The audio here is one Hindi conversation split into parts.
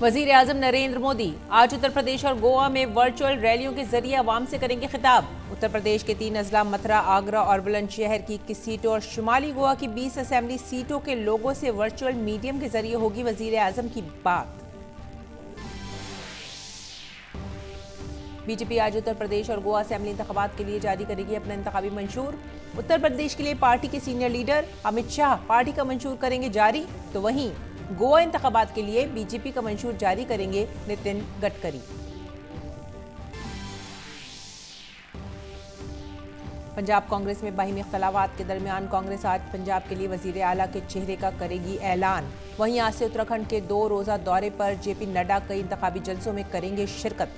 वजीर आजम नरेंद्र मोदी आज उत्तर प्रदेश और गोवा में वर्चुअल रैलियों के जरिए आवाम से करेंगे खिताब। उत्तर प्रदेश के 3 अजला मथुरा, आगरा और बुलंदशहर की 21 सीटों और शुमाली गोवा की 20 असेंबली सीटों के लोगों से वर्चुअल मीडियम के जरिए होगी वजीर आजम की बात। बीजेपी आज उत्तर प्रदेश और गोवा असेंबली इंतखाबात के लिए जारी करेगी अपना इंतखाबी मंशूर। उत्तर प्रदेश के लिए पार्टी के senior leader Amit Shah party का मंशूर करेंगे जारी, तो वहीं गोवा इंतखाबात के लिए बीजेपी का मंशूर जारी करेंगे नितिन गडकरी। पंजाब कांग्रेस में बाहिमी इख्तलाफात के दरमियान कांग्रेस आज पंजाब के लिए वजीर आला के चेहरे का करेगी ऐलान। वहीं आज से उत्तराखंड के 2 रोजा दौरे पर जेपी नड्डा कई इंतखाबी जलसों में करेंगे शिरकत।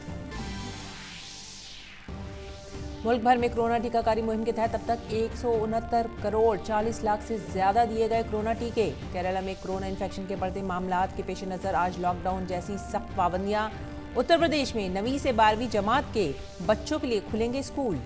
मुल्क भर में कोरोना टीकाकारी मुहिम के तहत अब तक 169 करोड़ 40 लाख से ज्यादा दिए गए कोरोना टीके। केरला में कोरोना इन्फेक्शन के बढ़ते मामलात के पेश नजर आज लॉकडाउन जैसी सख्त पाबंदियां। उत्तर प्रदेश में 9वीं से 12वीं जमात के बच्चों के लिए खुलेंगे स्कूल।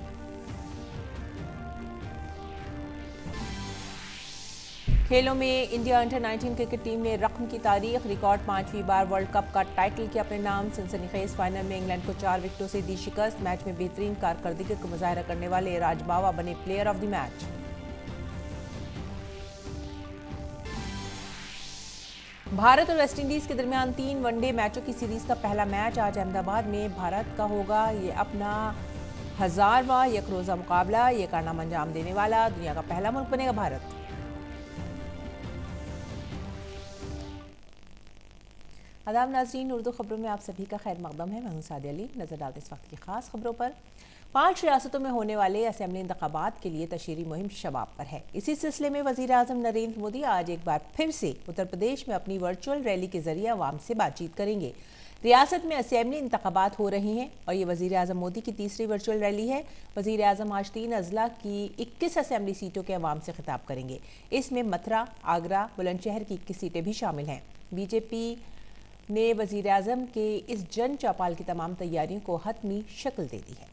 खेलों में इंडिया अंडर 19 क्रिकेट टीम ने रकम की तारीख रिकॉर्ड 5वीं बार वर्ल्ड कप का टाइटल किया अपने नाम। सनसनीखेज फाइनल में इंग्लैंड को 4 विकेटों से दी शिकस्त। मैच में बेहतरीन कारकर्दगी का मुजाहरा करने वाले राज बावा बने player of the match. Bharat और वेस्टइंडीज के दरमियान 3 वनडे मैचों की सीरीज का पहला मैच आज अहमदाबाद में भारत का होगा। ये अपना 1000वां एक रोजा मुकाबला ये कारनामा अंजाम देने वाला दुनिया का पहला मुल्क बनेगा भारत। आदाब नाज़रीन, उर्दू खबरों में आप सभी का खैर मकदम है। मैं हूं सादिया अली। नजर डालते इस वक्त की खास खबरों पर। 5 रियासतों में होने वाले असेंबली इंतखाबात के लिए तशरीरी मुहिम शबाब पर है। इसी सिलसिले में वजीर आजम नरेंद्र मोदी आज एक बार फिर से उत्तर प्रदेश में अपनी वर्चुअल रैली के जरिए आवाम से बातचीत करेंगे। रियासत में असेंबली इंतखाबात हो रही हैं और ये वजीर आजम मोदी की तीसरी वर्चुअल रैली है। वजीर आजम आज 3 अजला की 21 असेंबली सीटों के अवाम से खिताब करेंगे। इसमें मथुरा, आगरा, बुलंदशहर की 21 सीटें भी शामिल हैं। बीजेपी ने वजीर आजम के इस जन चौपाल की तमाम तैयारियों को हतमी शक्ल दे दी है।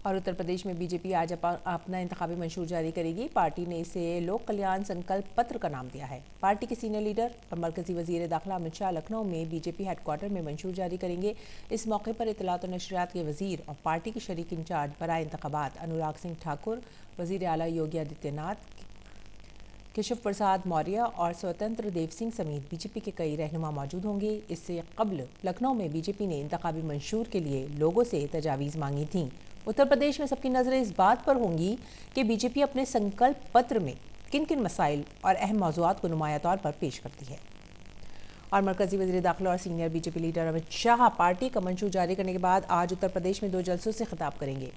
और उत्तर प्रदेश में बीजेपी आज अपना इंतखाबी मंशूर जारी करेगी। पार्टी ने इसे लोक कल्याण संकल्प पत्र का नाम दिया है। पार्टी के सीनियर लीडर और मरकजी वजीर दाखिला अमित शाह लखनऊ में बीजेपी हेडक्वार्टर में मंशूर जारी करेंगे। इस मौके पर इत्तलात और नशरियात के वजीर और पार्टी के शरीक इंचार्ज बराए इंतखाबात अनुराग सिंह ठाकुर, वजीर आला योगी आदित्यनाथ, केशव प्रसाद मौर्य और स्वतंत्र देव सिंह समेत बीजेपी के कई रहनुमा मौजूद होंगे। इससे कबल लखनऊ में बीजेपी ने इंतखाबी मंशूर के लिए लोगों से तजावीज़ मांगी थीं। उत्तर प्रदेश में सबकी नज़रें इस बात पर होंगी कि बीजेपी अपने संकल्प पत्र में किन किन मसाइल और अहम मौज़ूआत को नुमाया तौर पर पेश करती है। और मरकजी वज़ीर दाखिला और senior BJP leader Amit Shah party का मंशूर जारी करने के बाद आज उत्तर प्रदेश में 2 जलसों से खिताब करेंगे।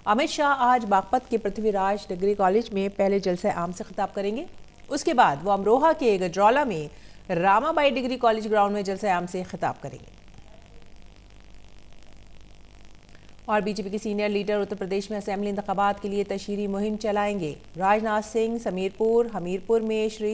अमित शाह आज बागपत के पृथ्वीराज डिग्री कॉलेज में पहले जलसे आम से खिताब करेंगे। उसके बाद वो अमरोहा के गजरौला में रामाबाई डिग्री कॉलेज ग्राउंड में जलसे आम से खिताब करेंगे। और बीजेपी के सीनियर लीडर उत्तर प्रदेश में असेंबली इंतखाबात के लिए तशहीरी मुहिम चलाएंगे। राजनाथ सिंह समीरपुर हमीरपुर में श्री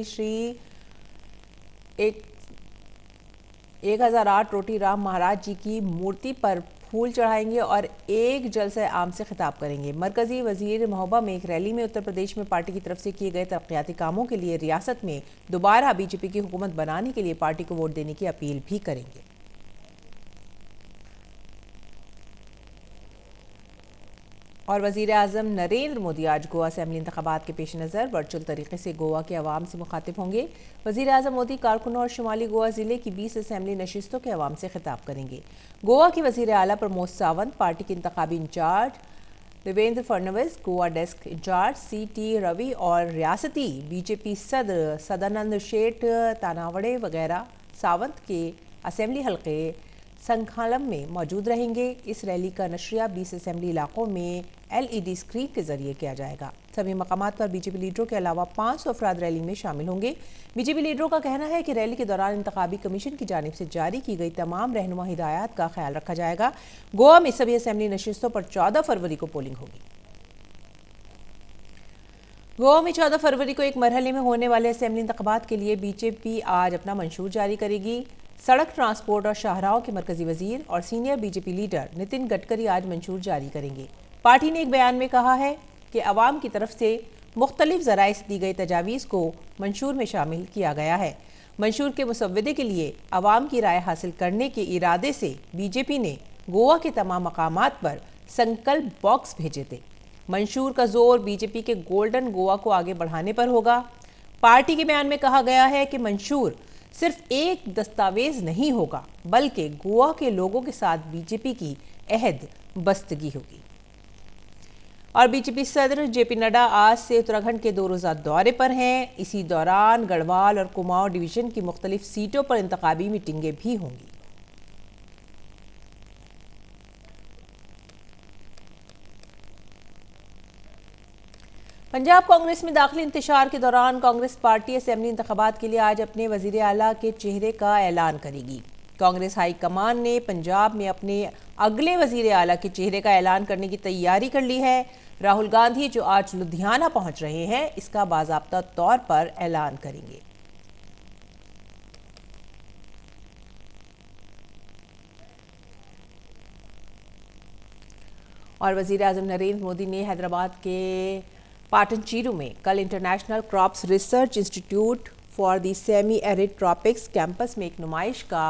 1008 रोटी राम महाराज जी की मूर्ति पर फूल चढ़ाएंगे और एक जलसे आम से खिताब करेंगे। मरकजी वजीर महोबा में एक रैली में उत्तर प्रदेश में पार्टी की तरफ से किए गए तरक्याती कामों के लिए रियासत में दोबारा बीजेपी की हुकूमत बनाने के लिए पार्टी को वोट देने की अपील भी करेंगे। और वजीर आजम नरेंद्र मोदी आज गोवा असेंबली इंतखाबात के पेश नज़र वर्चुअल तरीके से गोवा के अवाम से मुखातिब होंगे। वजीर आजम मोदी कारकुनों और शुमाली गोवा ज़िले की 20 असेंबली नशिस्तों के अवाम से खिताब करेंगे। गोवा के वजीर आला प्रमोद सावंत, पार्टी के इंतखाबी in charge Devendra Fadnavis, Goa desk in charge CT Ravi और रियासती बीजेपी सदर सदानंद शेठ तानावड़े वगैरह सावंत के असेंबली हल्के संखालम में मौजूद रहेंगे। इस रैली का नशरिया 20 असेंबली इलाकों में LED स्क्रीन के जरिए किया जाएगा। सभी मकामात पर बीजेपी लीडरों के अलावा 500 अफराद रैली में शामिल होंगे। बीजेपी लीडरों का कहना है कि रैली के दौरान इंतखाबी कमीशन की जानिब से जारी की गई तमाम रहनुमा हिदायत का ख्याल रखा जाएगा। गोवा में सभी असेंबली नशिस्तों पर 14 फरवरी को पोलिंग होगी। गोवा में 14 फरवरी को एक मरहले में होने वाले असेंबली इंतखाबात के लिए बीजेपी आज अपना मंशूर जारी करेगी। सड़क ट्रांसपोर्ट और शाहराहों के मरकजी वजीर और senior BJP leader Nitin Gadkari आज मंशूर जारी करेंगे। पार्टी ने एक बयान में कहा है कि अवाम की तरफ से मुख्तलिफ ज़राए से दी गई तजावीज़ को मंशूर में शामिल किया गया है। मंशूर के मुसव्वदे के लिए आवाम की राय हासिल करने के इरादे से बीजेपी ने गोवा के तमाम मकामात पर संकल्प बॉक्स भेजे थे। मंशूर का जोर बीजेपी के गोल्डन गोवा को आगे बढ़ाने पर होगा। पार्टी के बयान में कहा गया है कि मंशूर सिर्फ एक दस्तावेज नहीं होगा, बल्कि गोवा के लोगों के साथ बीजेपी की अहद बस्तगी होगी। और बीजेपी सदर जेपी नड्डा आज से उत्तराखंड के 2 रोज़ा दौरे पर हैं। इसी दौरान गढ़वाल और कुमाऊं डिवीजन की मुख्तलिफ सीटों पर इंतखाबी मीटिंगें भी होंगी। पंजाब कांग्रेस में दाखिली इंतशार के दौरान कांग्रेस पार्टी असेंबली इंतखाबात के लिए आज अपने वजीर आला के चेहरे का ऐलान करेगी। कांग्रेस हाईकमान ने पंजाब में अपने अगले वजीर आला के चेहरे का ऐलान करने की तैयारी कर ली है। राहुल गांधी जो आज लुधियाना पहुंच रहे हैं, इसका बाज़ाब्ता तौर पर ऐलान करेंगे। और वजीर आज़म नरेंद्र मोदी ने हैदराबाद के पाटनचेरू में कल international crops research institute for the semi arid tropics campus में एक नुमाइश का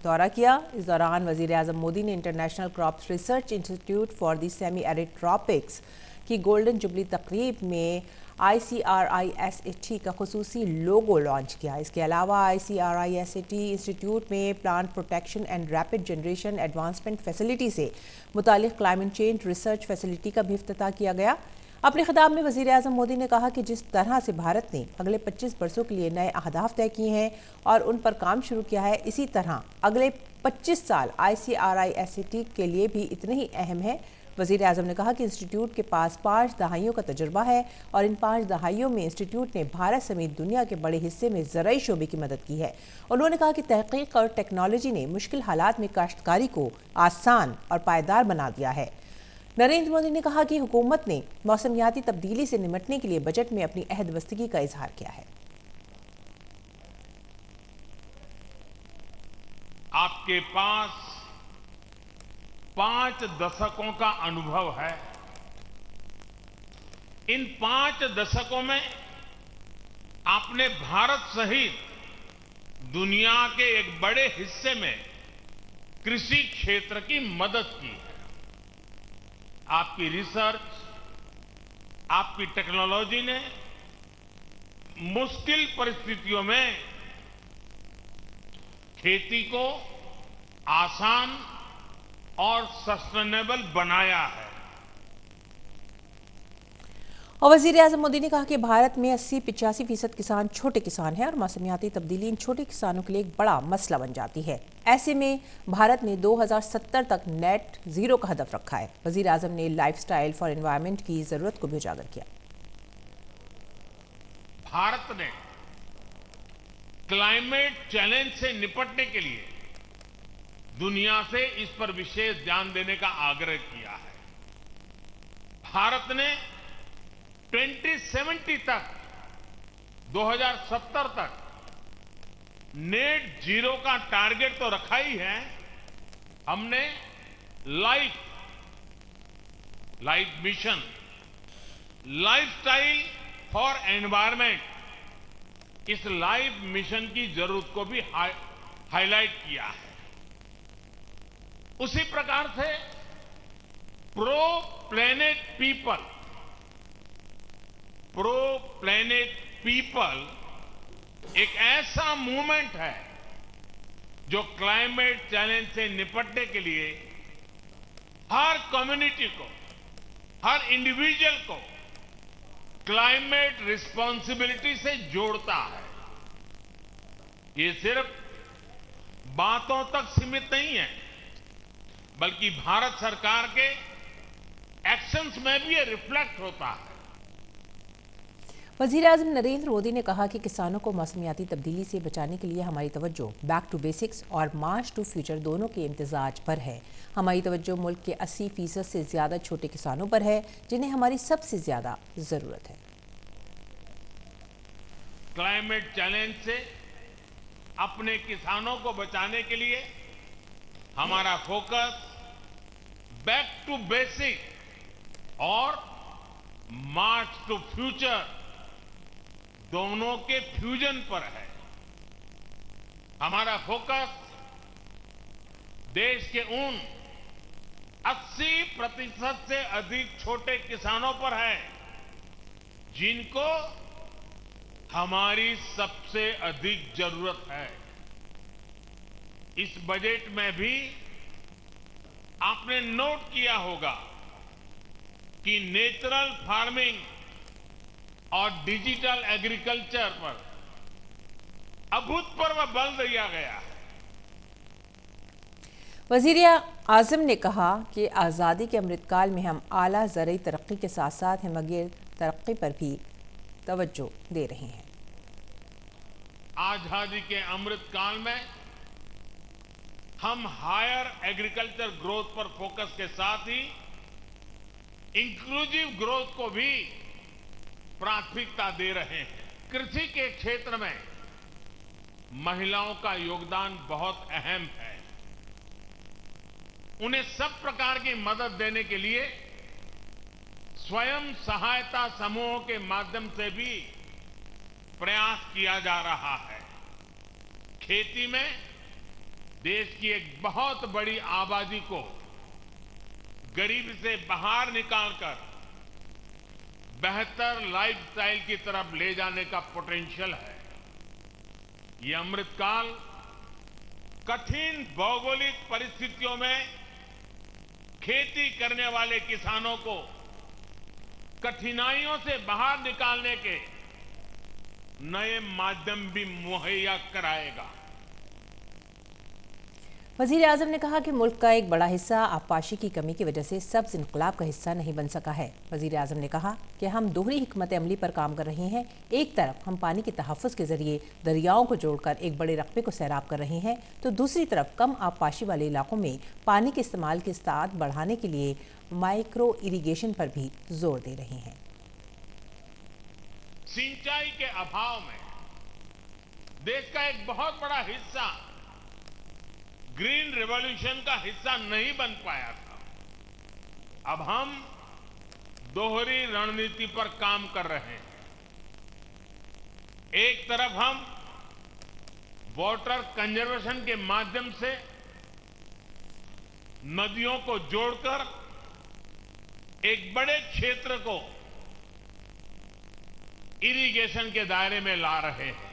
दौरा किया। इस दौरान वजीर आज़म मोदी ने international crops research institute for the semi arid tropics की गोल्डन जुबली तकरीब में ICRISAT का खुसूसी लोगो लॉन्च किया। इसके अलावा ICRISAT इंस्टीट्यूट में plant protection and rapid generation advancement facility से मुतालिक क्लाइमेट चेंज रिसर्च फैसिलिटी का भी इफ्तिताह किया गया। अपने खिताब में वज़ीर आज़म मोदी ने कहा कि जिस तरह से भारत ने अगले 25 वर्षों के लिए नए अहदाफ तय किए हैं और उन पर काम शुरू किया है, इसी तरह अगले 25 साल ICRISAT के लिए भी इतने ही अहम है। वज़ीर आज़म ने कहा कि इंस्टीट्यूट के पास 5 दहाइयों का तजुर्बा है और इन 5 दहाइयों में इंस्टीट्यूट ने भारत समेत दुनिया के बड़े हिस्से में ज़राई शोबे की मदद की है। उन्होंने कहा कि तहकीक और टेक्नोलॉजी ने मुश्किल हालात में काश्तकारी को आसान और पायदार बना दिया है। नरेंद्र मोदी ने कहा कि हुकूमत ने मौसमियाती तब्दीली से निपटने के लिए बजट में अपनी अहद बस्तगी का इजहार किया है। आपके पास 5 दशकों का अनुभव है। इन 5 दशकों में आपने भारत सहित दुनिया के एक बड़े हिस्से में कृषि क्षेत्र की मदद की है। आपकी रिसर्च, आपकी टेक्नोलॉजी ने मुश्किल परिस्थितियों में खेती को आसान और सस्टेनेबल बनाया है। और वज़ीर आज़म मोदी ने कहा कि भारत में 80-85% किसान छोटे किसान हैं और मौसमियाती तब्दीली इन छोटे किसानों के लिए एक बड़ा मसला बन जाती है। ऐसे में भारत ने 2070 तक नेट जीरो का हदफ रखा है। वज़ीर आज़म ने लाइफस्टाइल फॉर एनवायरनमेंट की ज़रूरत को भी उजागर किया। भारत ने क्लाइमेट चैलेंज से निपटने के लिए दुनिया से इस पर विशेष ध्यान देने का आग्रह किया है। भारत ने 2070 तक 2070 तक नेट जीरो का टारगेट तो रखा ही है। हमने life mission, lifestyle for environment, इस लाइफ मिशन की जरूरत को भी हाईलाइट किया है। उसी प्रकार से प्रो प्लेनेट पीपल एक ऐसा मूवमेंट है जो क्लाइमेट चैलेंज से निपटने के लिए हर कम्युनिटी को, हर इंडिविजुअल को क्लाइमेट रिस्पॉन्सिबिलिटी से जोड़ता है। ये सिर्फ बातों तक सीमित नहीं है, बल्कि भारत सरकार के एक्शंस में भी ये रिफ्लेक्ट होता है। वज़ीर आज़म नरेंद्र मोदी ने कहा कि किसानों को मौसमियाती तब्दीली से बचाने के लिए हमारी तवज्जो बैक टू बेसिक्स और मार्च टू फ्यूचर दोनों के इम्तिजाज पर है। हमारी तवज्जो मुल्क के 80% से ज़्यादा छोटे किसानों पर है, जिन्हें हमारी सबसे ज़्यादा ज़रूरत है। क्लाइमेट चैलेंज से अपने किसानों को बचाने के लिए हमारा फोकस बैक टू बेसिक और मार्च टू फ्यूचर दोनों के फ्यूजन पर है। हमारा फोकस देश के उन 80% से अधिक छोटे किसानों पर है जिनको हमारी सबसे अधिक जरूरत है। इस बजट में भी आपने नोट किया होगा कि नेचुरल फार्मिंग और डिजिटल एग्रीकल्चर पर अभूतपूर्व बल दिया गया है। वजीर आजम ने कहा कि आज़ादी के अमृतकाल में हम आला ज़रई तरक्की के साथ साथ हिमगीर तरक्की पर भी तवज्जो दे रहे हैं। आजादी के अमृतकाल में हम हायर एग्रीकल्चर ग्रोथ पर फोकस के साथ ही इंक्लूसिव ग्रोथ को भी प्राथमिकता दे रहे हैं। कृषि के क्षेत्र में महिलाओं का योगदान बहुत अहम है। उन्हें सब प्रकार की मदद देने के लिए स्वयं सहायता समूहों के माध्यम से भी प्रयास किया जा रहा है। खेती में देश की एक बहुत बड़ी आबादी को गरीबी से बाहर निकालकर बेहतर लाइफस्टाइल की तरफ ले जाने का पोटेंशियल है। ये अमृतकाल कठिन भौगोलिक परिस्थितियों में खेती करने वाले किसानों को कठिनाइयों से बाहर निकालने के नए माध्यम भी मुहैया कराएगा। वज़ीर आज़म ने कहा कि मुल्क का एक बड़ा हिस्सा आबपाशी की कमी की वजह से सब्ज इनकलाब का हिस्सा नहीं बन सका है। वज़ीर आज़म ने कहा कि हम दोहरी हिकमत अमली पर काम कर रहे हैं। एक तरफ हम पानी के तहफ़्फ़ुज़ के जरिए दरियाओं को जोड़कर एक बड़े रकबे को सैराब कर रहे हैं, तो दूसरी तरफ कम आबपाशी वाले इलाकों में पानी के इस्तेमाल की इस्तात बढ़ाने के लिए माइक्रो इरीगेशन पर भी जोर दे रहे हैं। सिंचाई के अभाव में देश का एक बहुत बड़ा हिस्सा ग्रीन रिवॉल्यूशन का हिस्सा नहीं बन पाया था। अब हम दोहरी रणनीति पर काम कर रहे हैं। एक तरफ हम वाटर कंजर्वेशन के माध्यम से नदियों को जोड़कर एक बड़े क्षेत्र को इरिगेशन के दायरे में ला रहे हैं।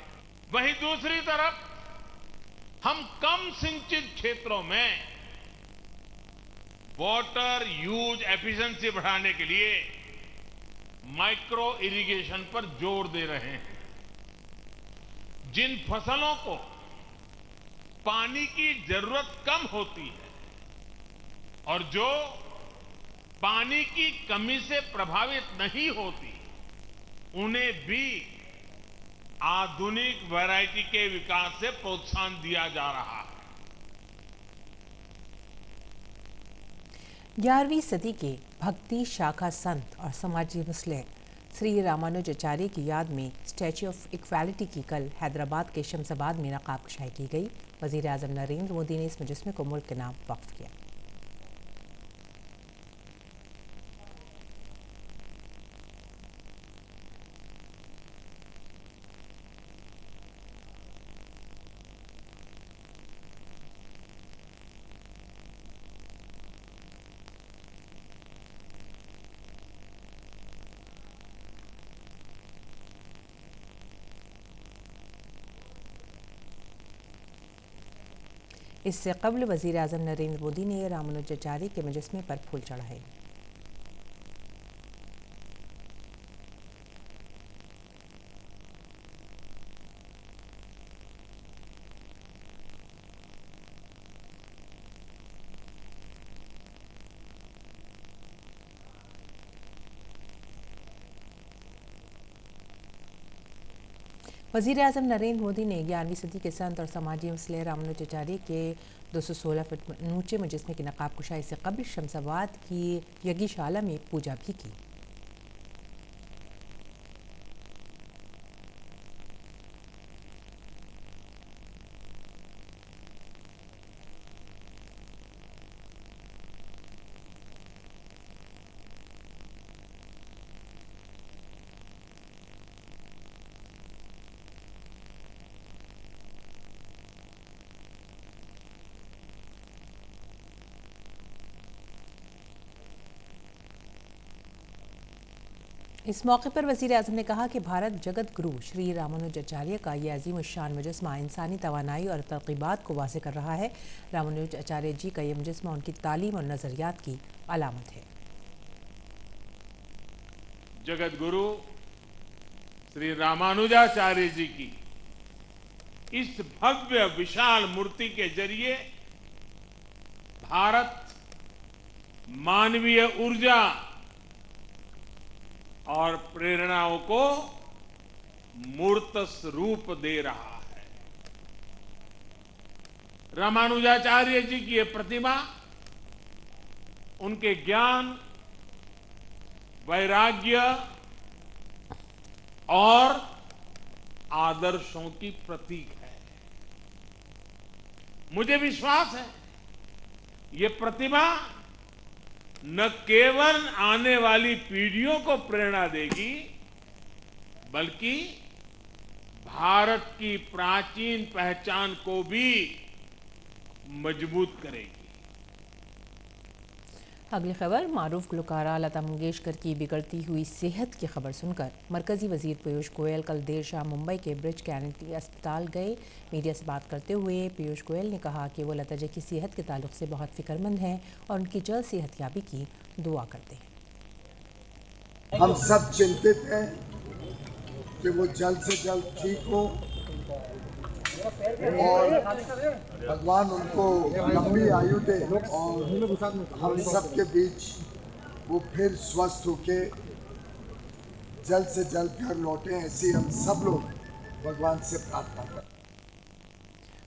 वहीं दूसरी तरफ हम कम सिंचित क्षेत्रों में वाटर यूज एफिशिएंसी बढ़ाने के लिए माइक्रो इरिगेशन पर जोर दे रहे हैं। जिन फसलों को पानी की जरूरत कम होती है और जो पानी की कमी से प्रभावित नहीं होती, उन्हें भी आधुनिक वैरायटी के विकास से प्रोत्साहन दिया जा रहा है। 11वीं सदी के भक्ति शाखा संत और समाजी मसले श्री रामानुजाचार्य की याद में स्टैच्यू ऑफ इक्वालिटी की कल हैदराबाद के शमशाबाद में नकाबकशाई की गई। वज़ीर आज़म नरेंद्र मोदी ने इस मुजस्मे को मुल्क के नाम वक्फ किया। इससे कबल वज़ीर आज़म नरेंद्र मोदी ने रामानुजाचार्य के मुजस्मे पर फूल चढ़ाए। वज़ीर आज़म नरेंद्र मोदी ने 11वीं सदी के संत और समाजी मसले रामानुजाचार्य के 216 फुट ऊंचे मुजस्मे की नकाबकुशाई से कबल शमशाबाद की यज्ञशाला में पूजा भी की। इस मौके पर वज़ीर आज़म ने कहा कि भारत जगत गुरु श्री रामानुजाचार्य का ये अजीम उश्शान मुजस्मा इंसानी तवानाई और तरक़ीबात को वाज़ेह कर रहा है। रामानुजाचार्य जी का ये मुजस्मा उनकी तालीम और नज़रियात की अलामत है। जगत गुरु श्री रामानुजाचार्य जी की इस भव्य विशाल मूर्ति के जरिए भारत मानवीय ऊर्जा और प्रेरणाओं को मूर्त रूप दे रहा है। रामानुजाचार्य जी की यह प्रतिमा उनके ज्ञान, वैराग्य और आदर्शों की प्रतीक है। मुझे विश्वास है ये प्रतिमा न केवल आने वाली पीढ़ियों को प्रेरणा देगी, बल्कि भारत की प्राचीन पहचान को भी मजबूत करेगी। अगली खबर, मारूफ गुलकारा लता मंगेशकर की बिगड़ती हुई सेहत की खबर सुनकर मरकजी वजीर पीयूष गोयल कल देर शाम मुंबई के ब्रिज कैनिटी अस्पताल गए। मीडिया से बात करते हुए पीयूष गोयल ने कहा कि वो लता जी की सेहत के ताल्लुक से बहुत फिक्रमंद हैं और उनकी जल्द सेहतयाबी की दुआ करते हैं। हम सब चिंतित हैं कि वो जल्द से जल्द ठीक हो और भगवान उनको लंबी आयु दे और हम सब के बीच वो फिर स्वस्थ होके जल्द से जल्द घर लौटे, ऐसी हम सब लोग भगवान से प्रार्थना करते हैं।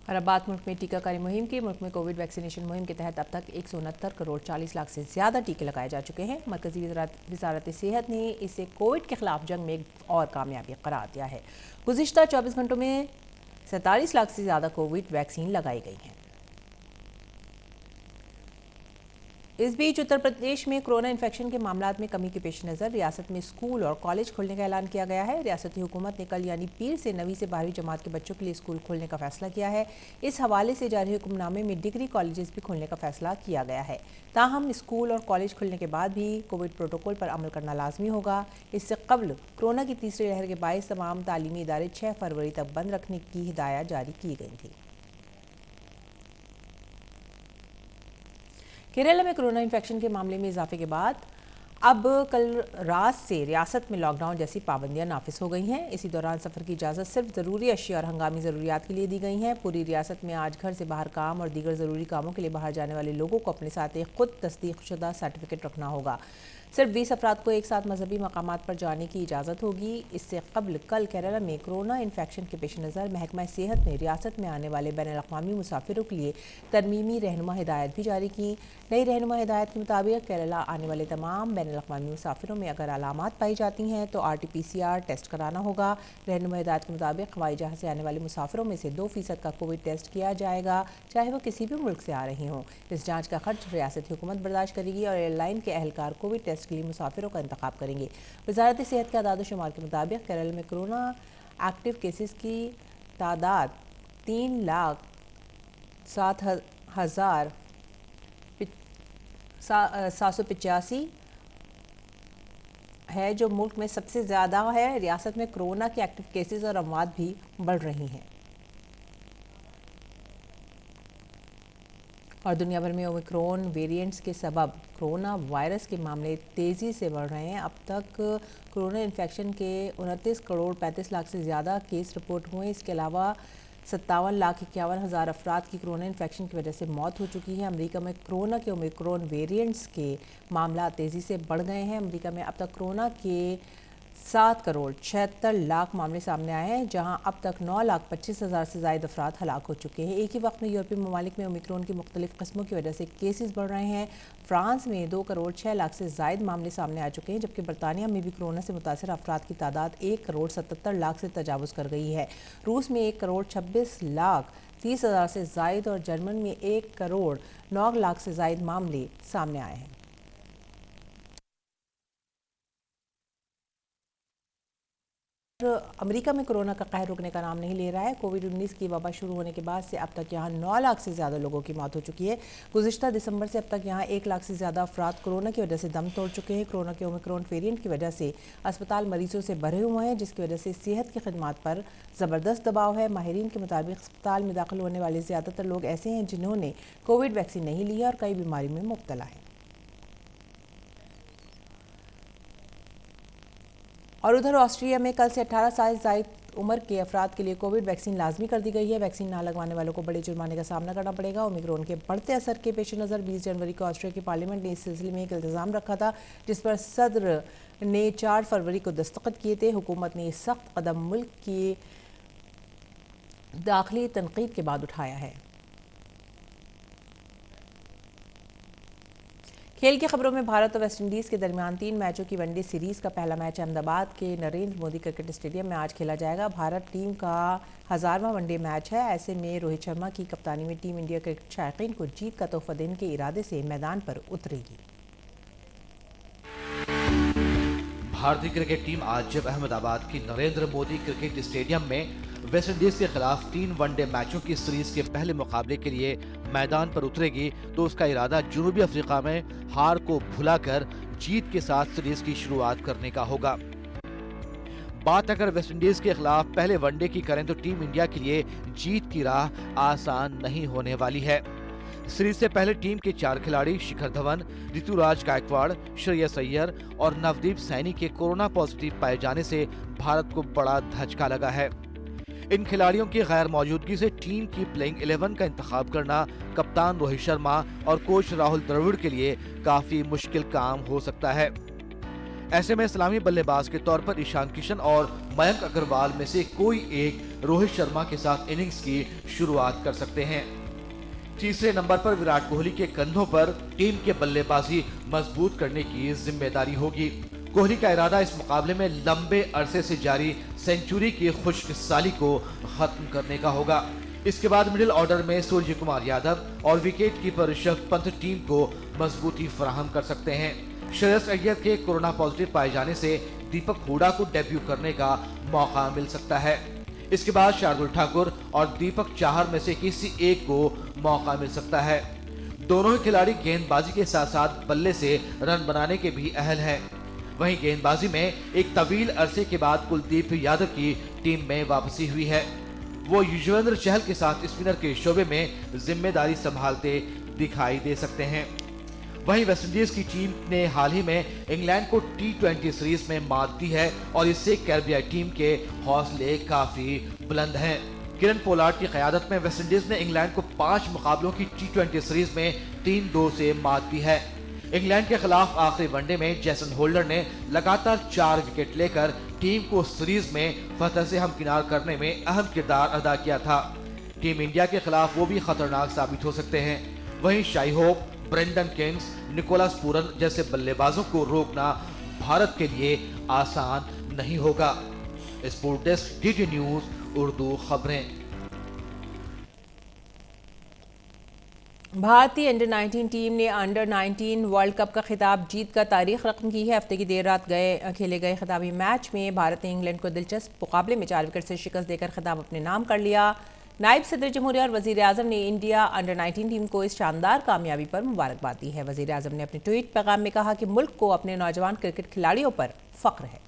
और अब बात मुल्क में टीकाकरण मुहिम की। मुल्क में कोविड वैक्सीनेशन मुहिम के तहत अब तक 169 करोड़ 40 लाख से ज़्यादा टीके लगाए जा चुके हैं। मरकजी वज़ारत सेहत ने इसे कोविड के खिलाफ जंग में एक और कामयाबी करार दिया है। गुज़िश्ता 24 घंटों में 47 लाख से ज़्यादा कोविड वैक्सीन लगाई गई हैं। इस बीच उत्तर प्रदेश में कोरोना इन्फेक्शन के मामलात में कमी के पेश नज़र रियासत में स्कूल और कॉलेज खोलने का ऐलान किया गया है। रियासती हुकूमत ने कल यानी पीर से 9वीं से 12वीं जमात के बच्चों के लिए स्कूल खोलने का फैसला किया है। इस हवाले से जारी हुक्मनामे में डिग्री कॉलेजेस भी खोलने का फैसला किया गया है। ताहम स्कूल और कॉलेज खुलने के बाद भी कोविड प्रोटोकॉल पर अमल करना लाजमी होगा। इससे कबल कोरोना की तीसरी लहर के बायस तमाम तालीमी इदारे 6 फरवरी तक बंद रखने की हिदायत जारी की गई थी। केरल में कोरोना इन्फेक्शन के मामले में इजाफे के बाद अब कल रात से रियासत में लॉकडाउन जैसी पाबंदियां नाफिज हो गई हैं। इसी दौरान सफ़र की इजाज़त सिर्फ ज़रूरी अशिया और हंगामी ज़रूरियात के लिए दी गई हैं। पूरी रियासत में आज घर से बाहर काम और दीगर ज़रूरी कामों के लिए बाहर जाने वाले लोगों को अपने साथ एक खुद तस्दीक़शुदा सर्टिफिकेट रखना होगा। सिर्फ 20 अफराद को एक साथ मजहबी मकामात पर जाने की इजाज़त होगी। इससे कबल कल केरला में कोरोना इन्फेक्शन के पेश नज़र महकमा सेहत ने रियासत में आने वाले बैनुल-अक़वामी मुसाफिरों के लिए तरमीमी रहनुमा हिदायत भी जारी की। नई रहनुमा हिदायत के मुताबिक केरला आने वाले तमाम बैनुल-अक़वामी मुसाफिरों में अगर अलामात पाई जाती हैं तो RT-PCR टेस्ट कराना होगा। रहनुमा हिदायत के मुताबिक हवाई जहाज़ से आने वाले मुसाफिरों में से 2% का कोविड टेस्ट किया जाएगा, चाहे वो किसी भी मुल्क से आ रही हों। इस जाँच का खर्च रियासती हुकूमत बर्दाश्त करेगी और एयरलाइन के अहलकार कोविड टेस्ट के लिए मुसाफिरों का इंतखाब करेंगे। वज़ारत सेहत के आदाद शुमार के मुताबिक केरल में कोरोना एक्टिव केसेस की तादाद 3,07,785 है, जो मुल्क में सबसे ज़्यादा है। रियासत में कोरोना के एक्टिव केसेस और अमवात भी बढ़ रही हैं और दुनिया भर में ओमिक्रॉन वेरिएंट्स के सबब कोरोना वायरस के मामले तेज़ी से बढ़ रहे हैं। अब तक कोरोना इन्फेक्शन के 29 करोड़ 35 लाख से ज़्यादा केस रिपोर्ट हुए। इसके अलावा 57,51,000 अफराद की कोरोना इन्फेक्शन की वजह से मौत हो चुकी है। अमेरिका में कोरोना के ओमिक्रॉन वेरिएंट्स के मामला तेज़ी से बढ़ गए हैं। अमेरिका में अब तक कोरोना के 7 करोड़ 76 लाख मामले सामने आए हैं, जहां अब तक 9,25,000 से ज़ायद अफराद हलाक हो चुके हैं। एक ही वक्त में यूरोपीय ममालिक में ओमिक्रॉन की मुख्तलिफ किस्मों की वजह से केसेस बढ़ रहे हैं। फ्रांस में 2 करोड़ 6 लाख से ज़ायद मामले सामने आ चुके हैं, जबकि बरतानिया में भी कोरोना से मुतासर अफराद की तादाद 1 करोड़ 77 लाख से तजावुज़ कर गई है। रूस में 1 करोड़ 26 लाख 30,000 से ज़ायद और जर्मन में 1 करोड़ 9 लाख से ज़ायद मामले सामने आए हैं। अमेरिका में कोरोना का कहर रुकने का नाम नहीं ले रहा है। कोविड-19 की वबा शुरू होने के बाद से अब तक यहाँ 9 लाख से ज़्यादा लोगों की मौत हो चुकी है। गुज़िश्ता दिसंबर से अब तक यहाँ 1 लाख से ज़्यादा अफराद कोरोना की वजह से दम तोड़ चुके हैं। कोरोना के ओमिक्रॉन वेरिएंट की वजह से अस्पताल मरीजों से भरे हुए हैं, जिसकी वजह से सेहत की खदमात पर ज़बरदस्त दबाव है। माहिरीन के मुताबिक अस्पताल में दाखिल होने वाले ज़्यादातर लोग ऐसे हैं जिन्होंने कोविड वैक्सीन नहीं ली है और कई बीमारी में मुब्तला है। और उधर ऑस्ट्रिया में कल से 18 साल ज़ायद उम्र के अफराद के लिए कोविड वैक्सीन लाजमी कर दी गई है। वैक्सीन ना लगवाने वालों को बड़े जुर्माने का सामना करना पड़ेगा। ओमिक्रॉन के बढ़ते असर के पेश नज़र 20 जनवरी को ऑस्ट्रिया की पार्लियामेंट ने इस सिलसिले में एक इल्ज़ाम रखा था, जिस पर सदर ने 4 फरवरी को दस्तखत किए थे। हुकूमत ने सख्त कदम मुल्क की दाखिली तनकीद के बाद उठाया है। खेल की खबरों में भारत और वेस्टइंडीज़ के दरमियान 3 मैचों की वनडे सीरीज़ का पहला मैच अहमदाबाद के नरेंद्र मोदी क्रिकेट स्टेडियम में आज खेला जाएगा। भारत टीम का 1000वां वनडे मैच है। ऐसे में रोहित शर्मा की कप्तानी में टीम इंडिया क्रिकेट शायकीन को जीत का तोहफा देने के इरादे से मैदान पर उतरेगी। भारतीय क्रिकेट टीम आज जब अहमदाबाद की नरेंद्र मोदी क्रिकेट स्टेडियम में वेस्टइंडीज के खिलाफ 3 वनडे मैचों की सीरीज के पहले मुकाबले के लिए मैदान पर उतरेगी, तो उसका इरादा जनूबी अफ्रीका में हार को भुलाकर जीत के साथ सीरीज की शुरुआत करने का होगा। बात अगर वेस्टइंडीज के खिलाफ पहले वनडे की करें तो टीम इंडिया के लिए जीत की राह आसान नहीं होने वाली है। सीरीज से पहले टीम के 4 खिलाड़ी शिखर धवन, ऋतुराज गायकवाड़, श्रेयस अय्यर और नवदीप सैनी के कोरोना पॉजिटिव पाए जाने से भारत को बड़ा धचका लगा है। इन खिलाड़ियों की गैर मौजूदगी से टीम की प्लेइंग 11 का इंतखाब करना कप्तान रोहित शर्मा और कोच राहुल द्रविड़ के लिए काफी मुश्किल काम हो सकता है। ऐसे में इस्लामी बल्लेबाज के तौर पर ईशान किशन और मयंक अग्रवाल में से कोई एक रोहित शर्मा के साथ इनिंग्स की शुरुआत कर सकते हैं। तीसरे नंबर पर विराट कोहली के कंधों पर टीम के बल्लेबाजी मजबूत करने की जिम्मेदारी होगी। कोहली का इरादा इस मुकाबले में लंबे अरसे से जारी सेंचुरी की खुश्क साली को खत्म करने का होगा। इसके बाद मिडिल ऑर्डर में सूर्य कुमार यादव और wicket keeper Rishabh Pant team को मजबूती फराहम कर सकते हैं। श्रेयस अय्यर के कोरोना पॉजिटिव पाए जाने से दीपक हुडा को डेब्यू करने का मौका मिल सकता है। इसके बाद शार्दुल ठाकुर और दीपक चाहर में से किसी एक को मौका मिल सकता है। दोनों ही खिलाड़ी गेंदबाजी के साथ साथ बल्ले से रन बनाने के भी अहल हैं। वहीं गेंदबाजी में एक तवील अरसे के बाद कुलदीप यादव की टीम में वापसी हुई है। वो युजवेंद्र चहल के साथ स्पिनर के शोबे में जिम्मेदारी संभालते दिखाई दे सकते हैं। वहीं वेस्टइंडीज की टीम ने हाल ही में इंग्लैंड को T20 सीरीज में मात दी है और इससे कैरेबियाई टीम के हौसले काफी बुलंद हैं। किरण पोलार्ड की क़यादत में वेस्टइंडीज ने इंग्लैंड को 5 मुकाबलों की T20 सीरीज में 3-2 से मात दी है। इंग्लैंड के खिलाफ आखिरी वनडे में जेसन होल्डर ने लगातार 4 विकेट लेकर टीम को सीरीज में फतह से हमकिनार करने में अहम किरदार अदा किया था। टीम इंडिया के खिलाफ वो भी खतरनाक साबित हो सकते हैं। वहीं Shai Hope, Brandon Kings, Nicholas Pooran जैसे बल्लेबाजों को रोकना भारत के लिए आसान नहीं होगा। Sport desk, DD news Urdu खबरें। भारतीय अंडर 19 टीम ने अंडर 19 वर्ल्ड कप का खिताब जीत कर तारीख रकम की है। हफ्ते की देर रात खेले गए खिताबी मैच में भारत ने इंग्लैंड को दिलचस्प मुकाबले में 4 विकेट से शिकस्त देकर खिताब अपने नाम कर लिया। नायब सदर जमहूरिया और वजीर आजम ने इंडिया अंडर 19 टीम को इस शानदार कामयाबी पर मुबारकबाद दी है। वजीर आजम ने अपने ट्वीट पैगाम में कहा कि मुल्क को अपने नौजवान क्रिकेट खिलाड़ियों पर फख्र है।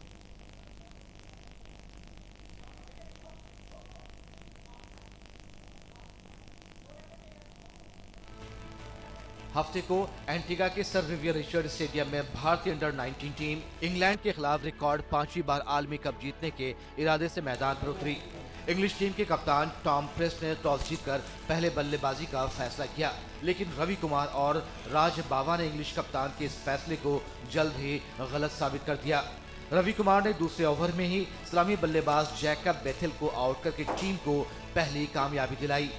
हफ्ते को एंटीगा के सर विवियर रिचर्ड स्टेडियम में भारतीय अंडर 19 टीम इंग्लैंड के खिलाफ रिकॉर्ड 5वीं बार आलमी कप जीतने के इरादे से मैदान पर उतरी। इंग्लिश टीम के कप्तान टॉम प्रेस्ट ने टॉस जीतकर पहले बल्लेबाजी का फैसला किया, लेकिन रवि कुमार और राज बावा ने इंग्लिश कप्तान के इस फैसले को जल्द ही गलत साबित कर दिया। रवि कुमार ने दूसरे ओवर में ही इस्लामी बल्लेबाज जैकब बेथेल को आउट करके टीम को पहली कामयाबी दिलाई।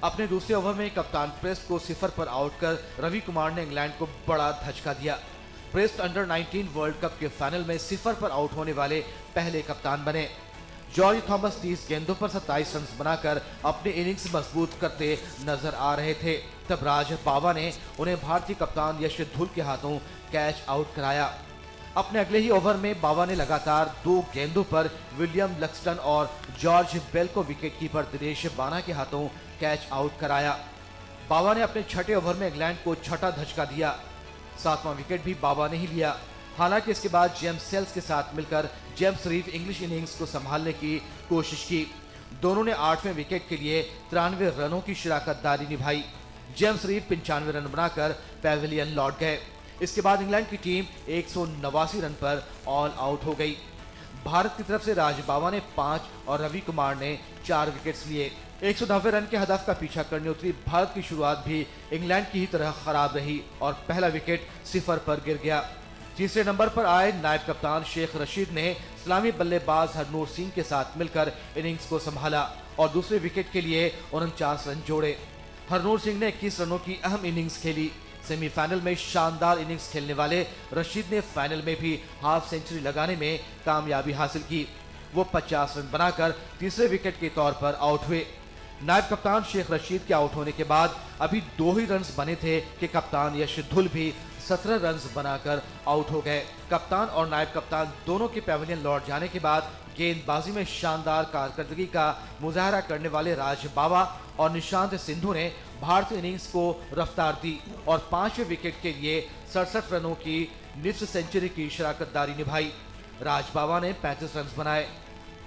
अपने दूसरे ओवर में कप्तान प्रेस्ट को 0 पर आउट कर रवि कुमार ने इंग्लैंड को बड़ा धचका दिया। प्रेस्ट अंडर 19 वर्ल्ड कप के फाइनल में 0 पर आउट होने वाले पहले कप्तान बने। जॉर्ज थॉमस 30 गेंदों पर 27 रन बनाकर अपनी इनिंग्स मजबूत करते नजर आ रहे थे। तब राज बावा ने उन्हें भारतीय कप्तान यश धुल के हाथों कैच आउट कराया। अपने अगले ही ओवर में बावा ने लगातार 2 गेंदों पर विलियम लक्सटन और जॉर्ज बेल को विकेटकीपर दिनेश बाना के हाथों कैच आउट कराया। बावा ने अपने छठे ओवर में इंग्लैंड को छठा धचका दिया। 7वां विकेट भी बावा ने ही लिया। हालांकि इसके बाद जेम्स सेल्स के साथ मिलकर जेम्स रीव इंग्लिश इनिंग्स को संभालने की कोशिश की। दोनों ने 8वें विकेट के लिए 93 रनों की शराकतदारी निभाई। जेम्स रीव 95 रन बनाकर पैवेलियन लौट गए। इसके बाद इंग्लैंड की टीम 189 रन पर ऑल आउट हो गई। भारत की तरफ से राज बावा ने 5 और रवि कुमार ने 4 विकेट्स लिए। 190 रन के हदफ का पीछा करने उतरी भारत की शुरुआत भी इंग्लैंड की ही तरह खराब रही और पहला विकेट 0 पर गिर गया। तीसरे नंबर पर आए नायब कप्तान शेख रशीद ने इस्लामी बल्लेबाज हरनूर सिंह के साथ मिलकर इनिंग्स को संभाला और दूसरे विकेट के लिए 49 रन जोड़े। हरनूर सिंह ने 21 रनों की अहम इनिंग्स खेली। सेमीफाइनल में शानदार इनिंग्स खेलने वाले रशीद ने फाइनल में भी हाफ सेंचुरी लगाने में कामयाबी हासिल की। वो 50 रन बनाकर तीसरे विकेट के तौर पर आउट हुए। नायब कप्तान शेख रशीद के आउट होने के बाद अभी 2 ही रन बने थे कि कप्तान यश धुल भी 17 रन बनाकर आउट हो गए। कप्तान और नायब कप्तान दोनों के पैवेलियन लौट जाने के बाद गेंदबाजी में शानदार कारकर्दगी का मुजाहरा करने वाले राज बावा और निशांत सिंधु ने भारतीय इनिंग्स को रफ्तार दी और 5वें विकेट के लिए 67 रनों की निस्फ सेंचुरी की शराकतदारी निभाई। राज बावा ने 35 रन बनाए।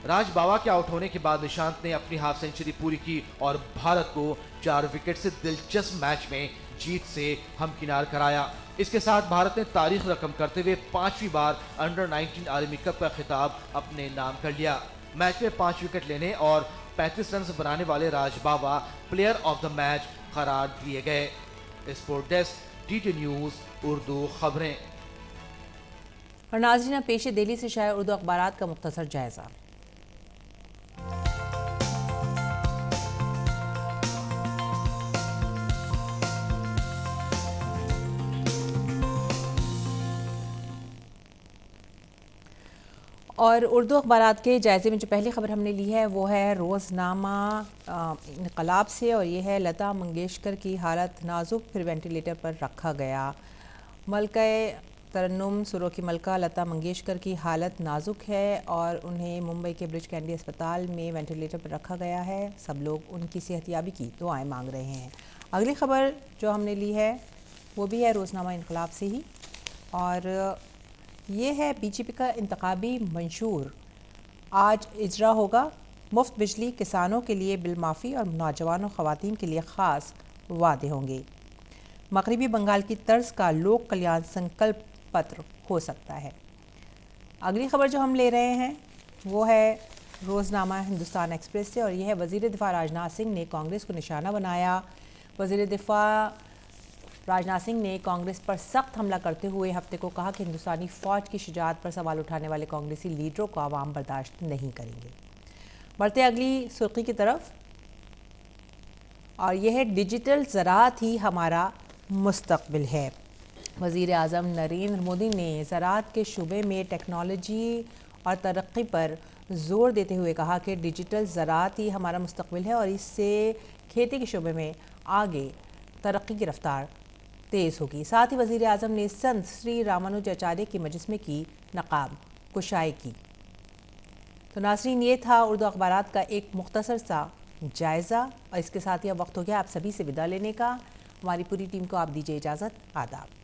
राज बावा के आउट होने के बाद निशांत ने अपनी हाफ सेंचुरी पूरी की और भारत को 4 विकेट से दिलचस्प मैच में जीत से हमकिनार कराया। इसके साथ भारत ने तारीख रकम करते हुए 5वीं बार अंडर 19 आलमी कप का खिताब अपने नाम कर लिया। मैच में 5 विकेट लेने और 35 रन बनाने वाले राज बावा प्लेयर ऑफ द मैच करार दिए गए। Sport desk, DD news Urdu खबरें। और नाज़रीन, पेश दिल्ली से शाया उर्दू अखबारात का मुख्तसर जायजा। और उर्दू अखबारात के जायज़े में जो पहली खबर हमने ली है वो है रोज़नामा इनकलाब से, और ये है लता मंगेशकर की हालत नाजुक, फिर वेंटिलेटर पर रखा गया। मलका तरन्नुम सुरों की मलका लता मंगेशकर की हालत नाजुक है और उन्हें मुंबई के ब्रिज कैंडी अस्पताल में वेंटिलेटर पर रखा गया है। सब लोग उनकी सेहतयाबी की दुआएं मांग रहे हैं। अगली खबर जो हमने ली है वो भी है रोज़नामा इनकलाब से ही, और ये है बीजेपी का इंतखाबी मंशूर आज इजरा होगा। मुफ्त बिजली किसानों के लिए बिल माफ़ी और नौजवानों ख़वातीन के लिए ख़ास वादे होंगे। मगरबी बंगाल की तर्ज का लोक कल्याण संकल्प पत्र हो सकता है। अगली खबर जो हम ले रहे हैं वो है रोज़नामा हिंदुस्तान एक्सप्रेस से, और यह है वज़ीर दिफ़ा राजनाथ सिंह ने कांग्रेस को निशाना बनाया। वज़ीर दिफ़ा राजनाथ सिंह ने कांग्रेस पर सख्त हमला करते हुए हफ्ते को कहा कि हिंदुस्तानी फ़ौज की शुजाअत पर सवाल उठाने वाले कांग्रेसी लीडरों को आवाम बर्दाश्त नहीं करेंगे। बढ़ते अगली सुर्खी की तरफ, और यह है डिजिटल ज़राअत ही हमारा मुस्तक़बिल है। वज़ीर आज़म नरेंद्र मोदी ने ज़राअत के शुबे में टेक्नोलॉजी और तरक्की पर ज़ोर देते हुए कहा कि डिजिटल ज़राअत ही हमारा मुस्तक़बिल है और इससे खेती के शुबे में आगे तरक्की की रफ्तार तेज़ होगी। साथ ही वज़ीर आज़म ने संत श्री रामानुजाचार्य की मजलिस में की नकाब कुशाई की। तो नाज़रीन, ये था उर्दू अखबारात का एक मुख्तसर सा जायज़ा, और इसके साथ ही अब वक्त हो गया आप सभी से विदा लेने का। हमारी पूरी टीम को आप दीजिए इजाज़त। आदाब।